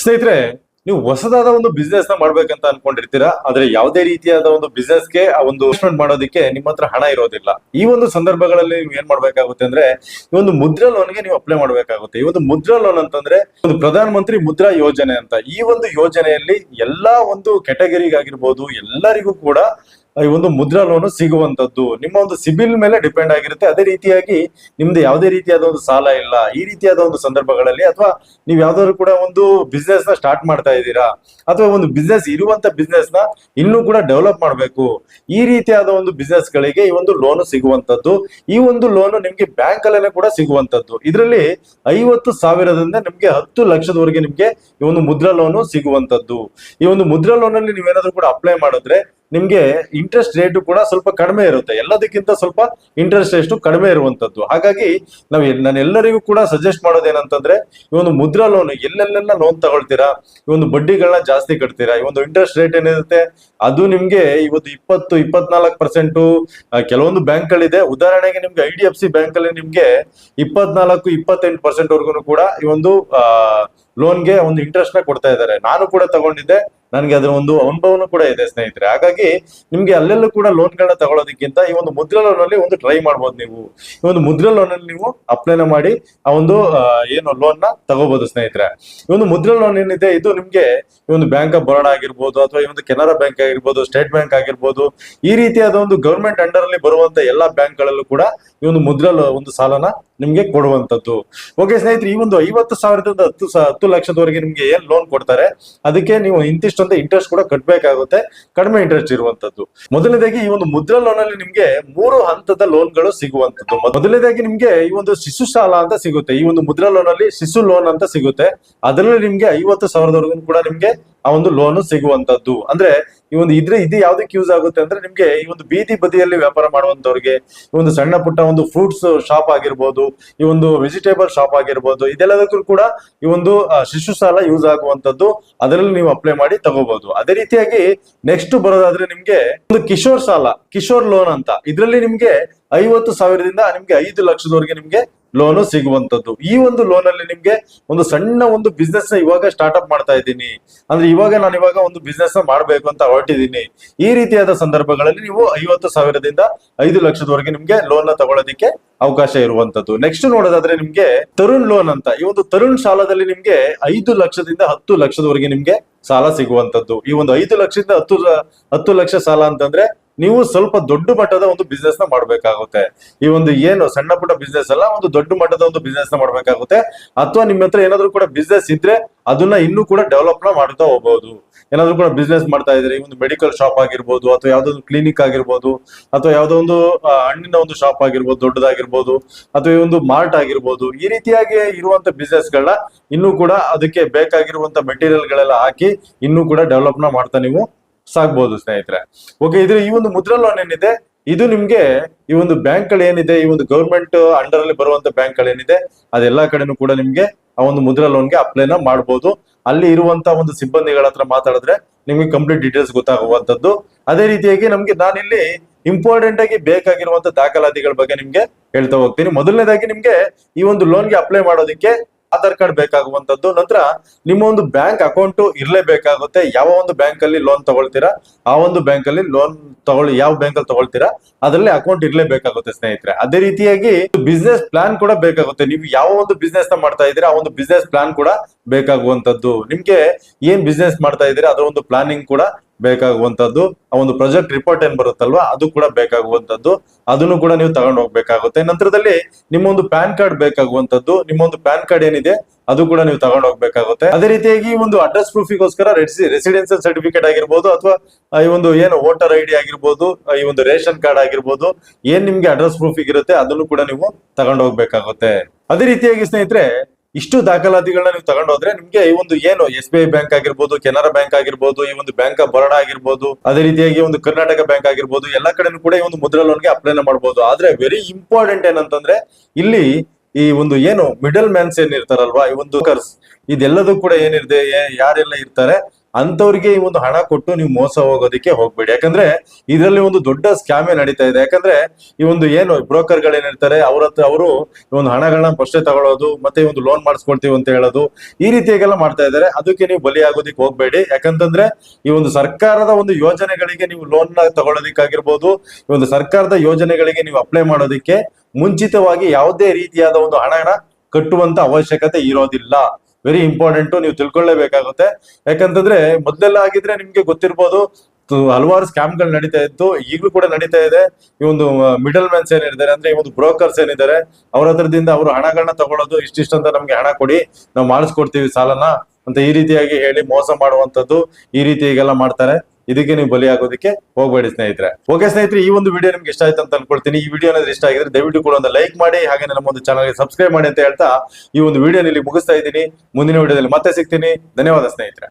ಸ್ನೇಹಿತರೆ, ನೀವು ಹೊಸದಾದ ಒಂದು ಬಿಸ್ನೆಸ್ ನ ಮಾಡ್ಬೇಕಂತ ಅನ್ಕೊಂಡಿರ್ತೀರಾ. ಆದ್ರೆ ಯಾವುದೇ ರೀತಿಯಾದ ಒಂದು ಬಿಸ್ನೆಸ್ ಗೆ ಆ ಒಂದು ಇನ್ವೆಸ್ಟ್ಮೆಂಟ್ ಮಾಡೋದಕ್ಕೆ ನಿಮ್ಮ ಹತ್ರ ಹಣ ಇರೋದಿಲ್ಲ. ಈ ಒಂದು ಸಂದರ್ಭಗಳಲ್ಲಿ ನೀವು ಏನ್ ಮಾಡ್ಬೇಕಾಗುತ್ತೆ ಅಂದ್ರೆ, ಈ ಒಂದು ಮುದ್ರಾ ಲೋನ್ ಗೆ ನೀವು ಅಪ್ಲೈ ಮಾಡ್ಬೇಕಾಗುತ್ತೆ. ಈ ಒಂದು ಮುದ್ರಾ ಲೋನ್ ಅಂತಂದ್ರೆ ಒಂದು ಪ್ರಧಾನ ಮಂತ್ರಿ ಮುದ್ರಾ ಯೋಜನೆ ಅಂತ. ಈ ಒಂದು ಯೋಜನೆಯಲ್ಲಿ ಎಲ್ಲಾ ಒಂದು ಕೆಟಗರಿಗಾಗಿರ್ಬೋದು ಎಲ್ಲರಿಗೂ ಕೂಡ ಈ ಒಂದು ಮುದ್ರಾ ಲೋನ್ ಸಿಗುವಂತದ್ದು ನಿಮ್ಮ ಒಂದು ಸಿಬಿಲ್ ಮೇಲೆ ಡಿಪೆಂಡ್ ಆಗಿರುತ್ತೆ. ಅದೇ ರೀತಿಯಾಗಿ ನಿಮ್ದು ಯಾವುದೇ ರೀತಿಯಾದ ಒಂದು ಸಾಲ ಇಲ್ಲ. ಈ ರೀತಿಯಾದ ಒಂದು ಸಂದರ್ಭಗಳಲ್ಲಿ ಅಥವಾ ನೀವು ಯಾವ್ದಾದ್ರು ಕೂಡ ಒಂದು ಬಿಸ್ನೆಸ್ ನ ಸ್ಟಾರ್ಟ್ ಮಾಡ್ತಾ ಇದ್ದೀರಾ, ಅಥವಾ ಒಂದು ಬಿಸ್ನೆಸ್ ಇರುವಂತ ಬಿಸ್ನೆಸ್ ನ ಇನ್ನೂ ಕೂಡ ಡೆವಲಪ್ ಮಾಡಬೇಕು, ಈ ರೀತಿಯಾದ ಒಂದು ಬಿಸ್ನೆಸ್ ಗಳಿಗೆ ಈ ಒಂದು ಲೋನ್ ಸಿಗುವಂತದ್ದು. ಈ ಒಂದು ಲೋನ್ ನಿಮ್ಗೆ ಬ್ಯಾಂಕ್ ಅಲ್ಲೇ ಕೂಡ ಸಿಗುವಂತದ್ದು. ಇದರಲ್ಲಿ 50,000ದಿಂದ ನಿಮ್ಗೆ 10 ಲಕ್ಷದವರೆಗೆ ನಿಮ್ಗೆ ಈ ಒಂದು ಮುದ್ರಾ ಲೋನ್ ಸಿಗುವಂತದ್ದು. ಈ ಒಂದು ಮುದ್ರಾ ಲೋನ್ ಅಲ್ಲಿ ನೀವೇನಾದ್ರೂ ಕೂಡ ಅಪ್ಲೈ ಮಾಡಿದ್ರೆ ನಿಮ್ಗೆ ಇಂಟ್ರೆಸ್ಟ್ ರೇಟ್ ಕೂಡ ಸ್ವಲ್ಪ ಕಡಿಮೆ ಇರುತ್ತೆ. ಎಲ್ಲದಕ್ಕಿಂತ ಸ್ವಲ್ಪ ಇಂಟ್ರೆಸ್ಟ್ ರೇಟ್ ಕಡಿಮೆ ಇರುವಂತದ್ದು. ಹಾಗಾಗಿ ನಾನು ಎಲ್ಲರಿಗೂ ಕೂಡ ಸಜೆಸ್ಟ್ ಮಾಡೋದೇನಂತಂದ್ರೆ, ಈ ಒಂದು ಮುದ್ರಾ ಲೋನ್ ಎಲ್ಲೆಲ್ಲೆಲ್ಲ ಲೋನ್ ತಗೊಳ್ತೀರಾ, ಈ ಒಂದು ಬಡ್ಡಿಗಳನ್ನ ಜಾಸ್ತಿ ಕಟ್ತೀರಾ, ಈ ಒಂದು ಇಂಟ್ರೆಸ್ಟ್ ರೇಟ್ ಏನಿರುತ್ತೆ ಅದು ನಿಮ್ಗೆ ಇವತ್ತು 20-24%. ಕೆಲವೊಂದು ಬ್ಯಾಂಕ್ ಗಳಿದೆ, ಉದಾಹರಣೆಗೆ ನಿಮ್ಗೆ IDFC ಬ್ಯಾಂಕ್ ಅಲ್ಲಿ ನಿಮ್ಗೆ 24-28% ವರ್ಗು ಕೂಡ ಈ ಒಂದು ಲೋನ್ಗೆ ಒಂದು ಇಂಟ್ರೆಸ್ಟ್ ನ ಕೊಡ್ತಾ ಇದ್ದಾರೆ. ನಾನು ಕೂಡ ತಗೊಂಡಿದ್ದೆ, ನನಗೆ ಅದರ ಒಂದು ಅನುಭವನೂ ಕೂಡ ಇದೆ ಸ್ನೇಹಿತರೆ. ಹಾಗಾಗಿ ನಿಮ್ಗೆ ಅಲ್ಲೆಲ್ಲೂ ಕೂಡ ಲೋನ್ ಗಳನ್ನ ತಗೊಳ್ಳೋದಕ್ಕಿಂತ ಈ ಒಂದು ಮುದ್ರಾ ಲೋನ್ ಅಲ್ಲಿ ಒಂದು ಟ್ರೈ ಮಾಡ್ಬೋದು. ನೀವು ಈ ಒಂದು ಮುದ್ರಾ ಲೋನ್ ಅಲ್ಲಿ ನೀವು ಅಪ್ಲೈನ ಮಾಡಿ ಆ ಒಂದು ಏನು ಲೋನ್ ನ ತಗೋಬಹುದು ಸ್ನೇಹಿತರೆ. ಈ ಒಂದು ಮುದ್ರಾ ಲೋನ್ ಏನಿದೆ ಇದು ನಿಮ್ಗೆ ಈ ಒಂದು ಬ್ಯಾಂಕ್ ಆಫ್ ಬರೋಡಾ ಆಗಿರ್ಬೋದು, ಅಥವಾ ಈ ಒಂದು ಕೆನರಾ ಬ್ಯಾಂಕ್ ಆಗಿರ್ಬೋದು, ಸ್ಟೇಟ್ ಬ್ಯಾಂಕ್ ಆಗಿರ್ಬೋದು, ಈ ರೀತಿಯಾದ ಒಂದು ಗವರ್ಮೆಂಟ್ ಅಂಡರ್ ಅಲ್ಲಿ ಬರುವಂತ ಎಲ್ಲಾ ಬ್ಯಾಂಕ್ ಗಳಲ್ಲೂ ಕೂಡ ಈ ಒಂದು ಮುದ್ರಾ ಒಂದು ಸಾಲನ ನಿಮ್ಗೆ ಕೊಡುವಂತದ್ದು. ಓಕೆ ಸ್ನೇಹಿತರೆ, ಈ ಒಂದು 50,000ದಿಂದ 10 ಲಕ್ಷದವರೆಗೆ ನಿಮ್ಗೆ ಏನ್ ಲೋನ್ ಕೊಡ್ತಾರೆ ಅದಕ್ಕೆ ನೀವು ಇಂತಿಷ್ಟು ಅಂತ ಇಂಟ್ರೆಸ್ಟ್ ಕೂಡ ಕಟ್ಟಬೇಕಾಗುತ್ತೆ. ಕಡಿಮೆ ಇಂಟ್ರೆಸ್ಟ್ ಇರುವಂತದ್ದು. ಮೊದಲನೇದಾಗಿ ಈ ಒಂದು ಮುದ್ರಾ ಲೋನ್ ಅಲ್ಲಿ ನಿಮ್ಗೆ 3 ಹಂತದ ಲೋನ್ ಗಳು ಸಿಗುವಂತದ್ದು. ಮೊದಲನೇದಾಗಿ ನಿಮ್ಗೆ ಈ ಒಂದು ಶಿಶು ಸಾಲ ಅಂತ ಸಿಗುತ್ತೆ. ಈ ಒಂದು ಮುದ್ರಾ ಲೋನ್ ಅಲ್ಲಿ ಶಿಶು ಲೋನ್ ಅಂತ ಸಿಗುತ್ತೆ. ಅದರಲ್ಲಿ ನಿಮ್ಗೆ 50,000ದವರೆಗೂ ಕೂಡ ನಿಮ್ಗೆ ಆ ಒಂದು ಲೋನ್ ಸಿಗುವಂತದ್ದು. ಅಂದ್ರೆ ಈ ಒಂದು ಇದು ಯಾವ್ದಕ್ಕೆ ಯೂಸ್ ಆಗುತ್ತೆ ಅಂದ್ರೆ, ನಿಮ್ಗೆ ಈ ಒಂದು ಬೀದಿ ಬದಿಯಲ್ಲಿ ವ್ಯಾಪಾರ ಮಾಡುವಂತವ್ರಿಗೆ, ಈ ಒಂದು ಸಣ್ಣ ಪುಟ್ಟ ಒಂದು ಫ್ರೂಟ್ಸ್ ಶಾಪ್ ಆಗಿರ್ಬೋದು, ಈ ಒಂದು ವೆಜಿಟೇಬಲ್ ಶಾಪ್ ಆಗಿರ್ಬೋದು, ಇದೆಲ್ಲದಕ್ಕೂ ಕೂಡ ಈ ಒಂದು ಶಿಶು ಸಾಲ ಯೂಸ್ ಆಗುವಂತದ್ದು. ಅದರಲ್ಲಿ ನೀವು ಅಪ್ಲೈ ಮಾಡಿ ತಗೋಬಹುದು. ಅದೇ ರೀತಿಯಾಗಿ ನೆಕ್ಸ್ಟ್ ಬರೋದಾದ್ರೆ ನಿಮ್ಗೆ ಒಂದು ಕಿಶೋರ್ ಸಾಲ, ಕಿಶೋರ್ ಲೋನ್ ಅಂತ. ಇದರಲ್ಲಿ ನಿಮ್ಗೆ 50,000ದಿಂದ ನಿಮ್ಗೆ 5 ಲಕ್ಷದವರೆಗೆ ನಿಮ್ಗೆ ಲೋನು ಸಿಗುವಂತದ್ದು. ಈ ಒಂದು ಲೋನ್ ಅಲ್ಲಿ ನಿಮ್ಗೆ ಒಂದು ಸಣ್ಣ ಒಂದು ಬಿಸ್ನೆಸ್ ನ ಇವಾಗ ಸ್ಟಾರ್ಟ್ ಅಪ್ ಮಾಡ್ತಾ ಇದ್ದೀನಿ ಅಂದ್ರೆ, ನಾನು ಇವಾಗ ಒಂದು ಬಿಸ್ನೆಸ್ ನ ಮಾಡ್ಬೇಕು ಅಂತ ಹೊರಟಿದ್ದೀನಿ, ಈ ರೀತಿಯಾದ ಸಂದರ್ಭಗಳಲ್ಲಿ ನೀವು 50,000ದಿಂದ 5 ಲಕ್ಷದವರೆಗೆ ನಿಮ್ಗೆ ಲೋನ್ ನ ತಗೊಳ್ಳೋದಿಕ್ಕೆ ಅವಕಾಶ ಇರುವಂತದ್ದು. ನೆಕ್ಸ್ಟ್ ನೋಡೋದಾದ್ರೆ ನಿಮ್ಗೆ ತರುಣ್ ಲೋನ್ ಅಂತ. ಈ ಒಂದು ತರುಣ್ ಸಾಲದಲ್ಲಿ ನಿಮ್ಗೆ 5 ಲಕ್ಷದಿಂದ 10 ಲಕ್ಷದವರೆಗೆ ನಿಮ್ಗೆ ಸಾಲ ಸಿಗುವಂತದ್ದು. ಈ ಒಂದು 5 ಲಕ್ಷದಿಂದ 10 ಲಕ್ಷ ಸಾಲ ಅಂತಂದ್ರೆ ನೀವು ಸ್ವಲ್ಪ ದೊಡ್ಡ ಮಟ್ಟದ ಒಂದು ಬಿಸ್ನೆಸ್ ನ ಮಾಡ್ಬೇಕಾಗುತ್ತೆ. ಈ ಒಂದು ಏನು ಸಣ್ಣ ಪುಟ್ಟ ಬಿಸ್ನೆಸ್ ಅಲ್ಲ, ಒಂದು ದೊಡ್ಡ ಮಟ್ಟದ ಒಂದು ಬಿಸ್ನೆಸ್ ನ ಮಾಡ್ಬೇಕಾಗುತ್ತೆ. ಅಥವಾ ನಿಮ್ಮ ಹತ್ರ ಏನಾದ್ರು ಕೂಡ ಬಿಸ್ನೆಸ್ ಇದ್ರೆ ಅದನ್ನ ಇನ್ನೂ ಕೂಡ ಡೆವಲಪ್ ನ ಮಾಡ್ತಾ ಹೋಗಬಹುದು. ಏನಾದ್ರು ಕೂಡ ಬಿಸ್ನೆಸ್ ಮಾಡ್ತಾ ಇದ್ರೆ, ಈ ಒಂದು ಮೆಡಿಕಲ್ ಶಾಪ್ ಆಗಿರ್ಬೋದು, ಅಥವಾ ಯಾವ್ದೋ ಒಂದು ಕ್ಲಿನಿಕ್ ಆಗಿರ್ಬೋದು, ಅಥವಾ ಯಾವ್ದೋ ಒಂದು ಹಣ್ಣಿನ ಒಂದು ಶಾಪ್ ಆಗಿರ್ಬೋದು ದೊಡ್ಡದಾಗಿರ್ಬೋದು, ಅಥವಾ ಈ ಒಂದು ಮಾರ್ಟ್ ಆಗಿರ್ಬೋದು, ಈ ರೀತಿಯಾಗಿ ಇರುವಂತ ಬಿಸ್ನೆಸ್ ಗಳನ್ನ ಇನ್ನೂ ಕೂಡ ಅದಕ್ಕೆ ಬೇಕಾಗಿರುವಂತ ಮೆಟೀರಿಯಲ್ ಗಳೆಲ್ಲ ಹಾಕಿ ಇನ್ನೂ ಕೂಡ ಡೆವಲಪ್ ನ ಮಾಡ್ತಾ ನೀವು ಸಾಗ್ಬಹುದು ಸ್ನೇಹಿತರೆ. ಓಕೆ, ಈ ಒಂದು ಮುದ್ರಾ ಲೋನ್ ಏನಿದೆ ಇದು ನಿಮ್ಗೆ ಈ ಒಂದು ಬ್ಯಾಂಕ್ ಗಳು ಏನಿದೆ, ಈ ಒಂದು ಗವರ್ಮೆಂಟ್ ಅಂಡರ್ ಅಲ್ಲಿ ಬರುವಂತ ಬ್ಯಾಂಕ್ ಗಳೇನಿದೆ ಅದೆಲ್ಲಾ ಕಡೆನೂ ಕೂಡ ನಿಮ್ಗೆ ಆ ಒಂದು ಮುದ್ರಾ ಲೋನ್ಗೆ ಅಪ್ಲೈನ ಮಾಡಬಹುದು. ಅಲ್ಲಿ ಇರುವಂತ ಒಂದು ಸಿಬ್ಬಂದಿಗಳ ಹತ್ರ ಮಾತಾಡಿದ್ರೆ ನಿಮ್ಗೆ ಕಂಪ್ಲೀಟ್ ಡೀಟೇಲ್ಸ್ ಗೊತ್ತಾಗುವಂತದ್ದು. ಅದೇ ರೀತಿಯಾಗಿ ನಾನಿಲ್ಲಿ ಇಂಪಾರ್ಟೆಂಟ್ ಆಗಿ ಬೇಕಾಗಿರುವಂತ ದಾಖಲಾತಿಗಳ ಬಗ್ಗೆ ನಿಮ್ಗೆ ಹೇಳ್ತಾ ಹೋಗ್ತೀನಿ. ಮೊದಲನೇದಾಗಿ ನಿಮ್ಗೆ ಈ ಒಂದು ಲೋನ್ಗೆ ಅಪ್ಲೈ ಮಾಡೋದಕ್ಕೆ ಆಧಾರ್ ಕಾರ್ಡ್ ಬೇಕಾಗುವಂತದ್ದು. ನಂತರ ನಿಮ್ಮ ಒಂದು ಬ್ಯಾಂಕ್ ಅಕೌಂಟ್ ಇರ್ಲೇಬೇಕಾಗುತ್ತೆ. ಯಾವ ಒಂದು ಬ್ಯಾಂಕ್ ಅಲ್ಲಿ ಲೋನ್ ತಗೊಳ್ತೀರಾ ಆ ಒಂದು ಬ್ಯಾಂಕ್ ಅಲ್ಲಿ ಲೋನ್ ಯಾವ ಬ್ಯಾಂಕ್ ಅಲ್ಲಿ ತಗೊಳ್ತೀರಾ ಅದರಲ್ಲಿ ಅಕೌಂಟ್ ಇರ್ಲೇಬೇಕಾಗುತ್ತೆ ಸ್ನೇಹಿತರೆ. ಅದೇ ರೀತಿಯಾಗಿ ಬಿಸ್ನೆಸ್ ಪ್ಲಾನ್ ಕೂಡ ಬೇಕಾಗುತ್ತೆ. ನೀವು ಯಾವ ಒಂದು ಬಿಸ್ನೆಸ್ ನ ಮಾಡ್ತಾ ಇದ್ದೀರಾ ಆ ಒಂದು ಬಿಸ್ನೆಸ್ ಪ್ಲಾನ್ ಕೂಡ ಬೇಕಾಗುವಂತದ್ದು. ನಿಮ್ಗೆ ಏನ್ ಬಿಸ್ನೆಸ್ ಮಾಡ್ತಾ ಇದ್ದೀರಾ ಅದರ ಒಂದು ಪ್ಲಾನಿಂಗ್ ಕೂಡ ಬೇಕಾಗುವಂತದ್ದು. ಆ ಒಂದು ಪ್ರಾಜೆಕ್ಟ್ ರಿಪೋರ್ಟ್ ಏನ್ ಬರುತ್ತಲ್ವಾ ಅದು ಕೂಡ ಬೇಕಾಗುವಂತದ್ದು. ಅದನ್ನು ಕೂಡ ನೀವು ತಗೊಂಡು ಹೋಗ್ಬೇಕಾಗುತ್ತೆ. ನಂತರದಲ್ಲಿ ನಿಮ್ಮ ಒಂದು ಪ್ಯಾನ್ ಕಾರ್ಡ್ ಬೇಕಾಗುವಂತದ್ದು. ನಿಮ್ಮ ಒಂದು ಪ್ಯಾನ್ ಕಾರ್ಡ್ ಏನಿದೆ ಅದು ಕೂಡ ನೀವು ತಗೊಂಡು ಹೋಗ್ಬೇಕಾಗುತ್ತೆ. ಅದೇ ರೀತಿಯಾಗಿ ಒಂದು ಅಡ್ರೆಸ್ ಪ್ರೂಫಿಗೋಸ್ಕರ ರೆಸಿಡೆನ್ಸಿಯಲ್ ಸರ್ಟಿಫಿಕೇಟ್ ಆಗಿರ್ಬೋದು, ಅಥವಾ ಈ ಒಂದು ಏನು ವೋಟರ್ ID ಆಗಿರ್ಬೋದು, ಈ ಒಂದು ರೇಷನ್ ಕಾರ್ಡ್ ಆಗಿರ್ಬೋದು, ಏನ್ ನಿಮ್ಗೆ ಅಡ್ರೆಸ್ ಪ್ರೂಫ್ ಇರುತ್ತೆ ಅದನ್ನು ಕೂಡ ನೀವು ತಗೊಂಡು ಹೋಗ್ಬೇಕಾಗುತ್ತೆ. ಅದೇ ರೀತಿಯಾಗಿ ಸ್ನೇಹಿತರೆ, ಇಷ್ಟು ದಾಖಲಾತಿಗಳನ್ನ ನೀವು ತಗೊಂಡು ಹೋದ್ರೆ ನಿಮ್ಗೆ ಈ ಒಂದು ಏನು SBI ಬ್ಯಾಂಕ್ ಆಗಿರ್ಬೋದು, ಕೆನರಾ ಬ್ಯಾಂಕ್ ಆಗಿರ್ಬೋದು, ಈ ಒಂದು ಬ್ಯಾಂಕ್ ಆಫ್ ಬರೋಡಾ ಆಗಿರ್ಬೋದು, ಅದೇ ರೀತಿಯಾಗಿ ಒಂದು ಕರ್ನಾಟಕ ಬ್ಯಾಂಕ್ ಆಗಿರ್ಬೋದು, ಎಲ್ಲಾ ಕಡೆನೂ ಕೂಡ ಈ ಒಂದು ಮುದ್ರಾ ಲೋನ್ಗೆ ಅಪ್ಲೈನ ಮಾಡಬಹುದು. ಆದ್ರೆ ವೆರಿ ಇಂಪಾರ್ಟೆಂಟ್ ಏನಂತಂದ್ರೆ, ಇಲ್ಲಿ ಈ ಒಂದು ಏನು ಮಿಡಲ್ ಮ್ಯಾನ್ಸ್ ಏನ್ ಇರ್ತಾರಲ್ವಾ, ಈ ಒಂದು ಇದೆಲ್ಲದೂ ಕೂಡ ಏನಿದೆ, ಯಾರೆಲ್ಲ ಇರ್ತಾರೆ ಅಂತವ್ರಿಗೆ ಈ ಒಂದು ಹಣ ಕೊಟ್ಟು ನೀವು ಮೋಸ ಹೋಗೋದಕ್ಕೆ ಹೋಗ್ಬೇಡಿ. ಯಾಕಂದ್ರೆ ಇದರಲ್ಲಿ ಒಂದು ದೊಡ್ಡ ಸ್ಕ್ಯಾಮೇ ನಡೀತಾ ಇದೆ. ಯಾಕಂದ್ರೆ ಈ ಒಂದು ಏನು ಬ್ರೋಕರ್ ಗಳೇನಿರ್ತಾರೆ ಅವ್ರ ಹತ್ರ ಅವರು ಈ ಒಂದು ಹಣಗಳನ್ನ ಫಸ್ಟೇ ತಗೊಳ್ಳೋದು, ಮತ್ತೆ ಈ ಒಂದು ಲೋನ್ ಮಾಡಿಸ್ಕೊಳ್ತೀವಿ ಅಂತ ಹೇಳೋದು, ಈ ರೀತಿಯಾಗೆಲ್ಲ ಮಾಡ್ತಾ ಇದ್ದಾರೆ. ಅದಕ್ಕೆ ನೀವು ಬಲಿಯಾಗೋದಿಕ್ ಹೋಗ್ಬೇಡಿ. ಯಾಕಂತಂದ್ರೆ ಈ ಒಂದು ಸರ್ಕಾರದ ಒಂದು ಯೋಜನೆಗಳಿಗೆ ನೀವು ಲೋನ್ ನ ತಗೊಳ್ಳೋದಿಕ್ಕಾಗಿರ್ಬೋದು, ಈ ಒಂದು ಸರ್ಕಾರದ ಯೋಜನೆಗಳಿಗೆ ನೀವು ಅಪ್ಲೈ ಮಾಡೋದಿಕ್ಕೆ ಮುಂಚಿತವಾಗಿ ಯಾವುದೇ ರೀತಿಯಾದ ಒಂದು ಹಣನ ಕಟ್ಟುವಂತ ಅವಶ್ಯಕತೆ ಇರೋದಿಲ್ಲ. ವೆರಿ ಇಂಪಾರ್ಟೆಂಟ್, ನೀವು ತಿಳ್ಕೊಳ್ಳೇಬೇಕಾಗುತ್ತೆ. ಯಾಕಂತಂದ್ರೆ ಮೊದಲೆಲ್ಲ ಆಗಿದ್ರೆ ನಿಮ್ಗೆ ಗೊತ್ತಿರ್ಬೋದು, ಹಲವಾರು ಸ್ಕ್ಯಾಮ್ ಗಳು ನಡೀತಾ ಇತ್ತು, ಈಗಲೂ ಕೂಡ ನಡೀತಾ ಇದೆ. ಈ ಒಂದು ಮಿಡಲ್ ಮ್ಯಾನ್ಸ್ ಏನಿದ್ದಾರೆ, ಅಂದ್ರೆ ಈ ಒಂದು ಬ್ರೋಕರ್ಸ್ ಏನಿದ್ದಾರೆ, ಅವ್ರ ಹತ್ರದಿಂದ ಅವರು ಹಣಗಳನ್ನ ತಗೊಳ್ಳೋದು, ಇಷ್ಟಿಷ್ಟಂತ ನಮ್ಗೆ ಹಣ ಕೊಡಿ, ನಾವು ಮಾಡಿಸ್ಕೊಡ್ತೀವಿ ಸಾಲನ ಅಂತ ಈ ರೀತಿಯಾಗಿ ಹೇಳಿ ಮೋಸ ಮಾಡುವಂತದ್ದು, ಈ ರೀತಿಯಾಗೆಲ್ಲ ಮಾಡ್ತಾರೆ. ಇದಕ್ಕೆ ನೀವು ಬಲಿಯಾಗೋದಕ್ಕೆ ಹೋಗ್ಬೇಡಿ ಸ್ನೇಹಿತರೆ. ಓಕೆ ಸ್ನೇಹಿತರೆ, ಈ ಒಂದು ವಿಡಿಯೋ ನಿಮ್ಗೆ ಇಷ್ಟ ಆಯ್ತು ಅಂತ ಅನ್ಕೊಳ್ತೀನಿ. ಈ ವಿಡಿಯೋ ಏನಾದ್ರು ಇಷ್ಟ ಆಗಿದ್ರೆ ದಯವಿಟ್ಟು ಕೂಡ ಒಂದು ಲೈಕ್ ಮಾಡಿ, ಹಾಗೆ ನಮ್ಮ ಒಂದು ಚಾನಲ್ಗೆ ಸಬ್ಸ್ಕ್ರೈಬ್ ಮಾಡಿ ಅಂತ ಹೇಳ್ತಾ ಈ ಒಂದು ವಿಡಿಯೋ ಇಲ್ಲಿ ಮುಗಿಸ್ತಾ ಇದ್ದೀನಿ. ಮುಂದಿನ ವಿಡಿಯೋದಲ್ಲಿ ಮತ್ತೆ ಸಿಗ್ತೀನಿ. ಧನ್ಯವಾದ ಸ್ನೇಹಿತರೆ.